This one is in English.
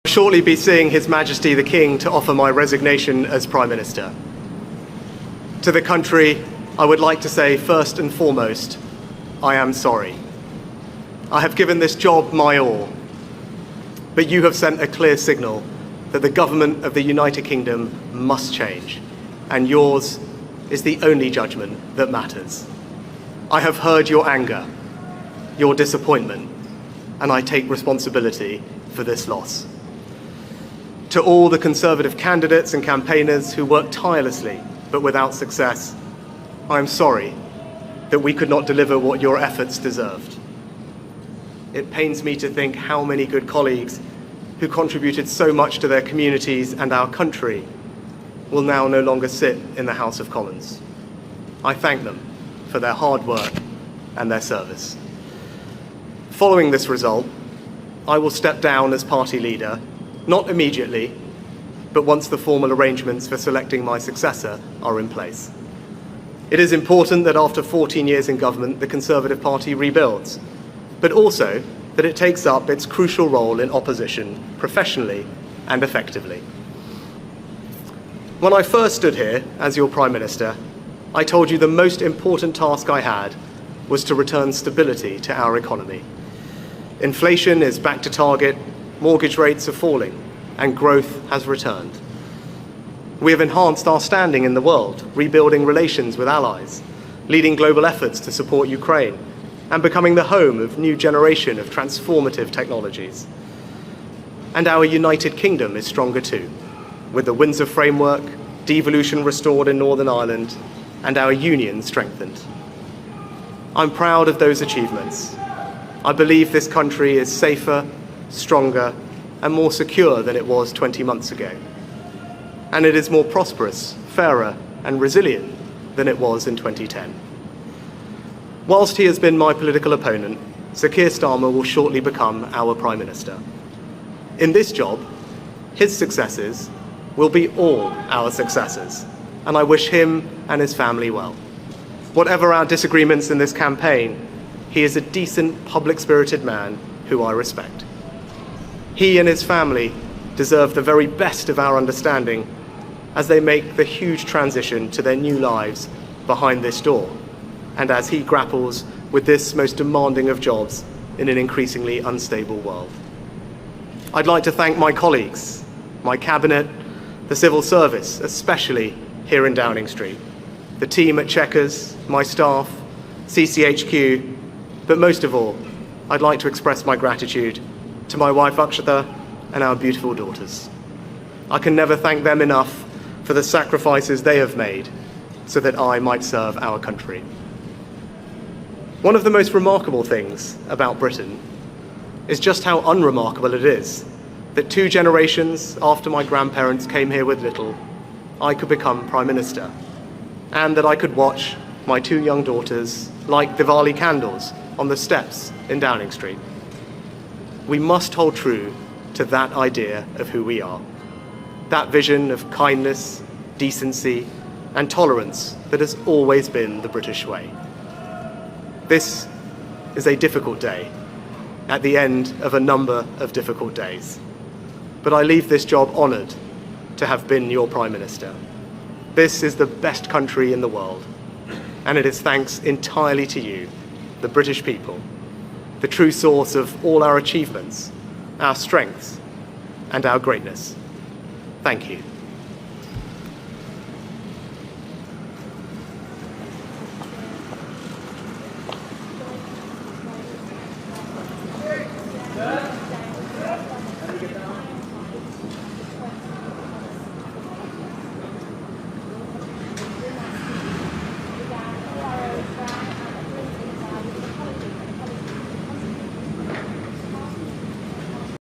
Shortly be seeing His Majesty the King to offer my resignation as Prime Minister. To the country, I would like to say first and foremost, I am sorry. I have given this job my all, but you have sent a clear signal that the government of the United Kingdom must change, and yours is the only judgment that matters. I have heard your anger, your disappointment, and I take responsibility for this loss. To all the Conservative candidates and campaigners who worked tirelessly but without success, I am sorry that we could not deliver what your efforts deserved. It pains me to think how many good colleagues who contributed so much to their communities and our country will now no longer sit in the House of Commons. I thank them for their hard work and their service. Following this result, I will step down as party leader, not immediately, but once the formal arrangements for selecting my successor are in place. It is important that after 14 years in government, the Conservative Party rebuilds, but also that it takes up its crucial role in opposition professionally and effectively. When I first stood here as your Prime Minister, I told you the most important task I had was to return stability to our economy. Inflation is back to target, mortgage rates are falling, and growth has returned. We have enhanced our standing in the world, rebuilding relations with allies, leading global efforts to support Ukraine, and becoming the home of a new generation of transformative technologies. And our United Kingdom is stronger too, with the Windsor Framework, devolution restored in Northern Ireland, and our union strengthened. I'm proud of those achievements. I believe this country is safer, stronger, and more secure than it was 20 months ago. And it is more prosperous, fairer, and resilient than it was in 2010. Whilst he has been my political opponent, Sir Keir Starmer will shortly become our Prime Minister. In this job, his successes will be all our successors, and I wish him and his family well. Whatever our disagreements in this campaign, he is a decent, public-spirited man who I respect. He and his family deserve the very best of our understanding as they make the huge transition to their new lives behind this door, and as he grapples with this most demanding of jobs in an increasingly unstable world. I'd like to thank my colleagues, my cabinet, the civil service, especially here in Downing Street, the team at Chequers, my staff, CCHQ, but most of all, I'd like to express my gratitude to my wife Akshara and our beautiful daughters. I can never thank them enough for the sacrifices they have made so that I might serve our country. One of the most remarkable things about Britain is just how unremarkable it is that 2 generations after my grandparents came here with little, I could become Prime Minister, and that I could watch my 2 young daughters light Diwali candles on the steps in Downing Street. We must hold true to that idea of who we are, that vision of kindness, decency, and tolerance that has always been the British way. This is a difficult day, at the end of a number of difficult days. But I leave this job honoured to have been your Prime Minister. This is the best country in the world, and it is thanks entirely to you, the British people, the true source of all our achievements, our strengths, and our greatness. Thank you.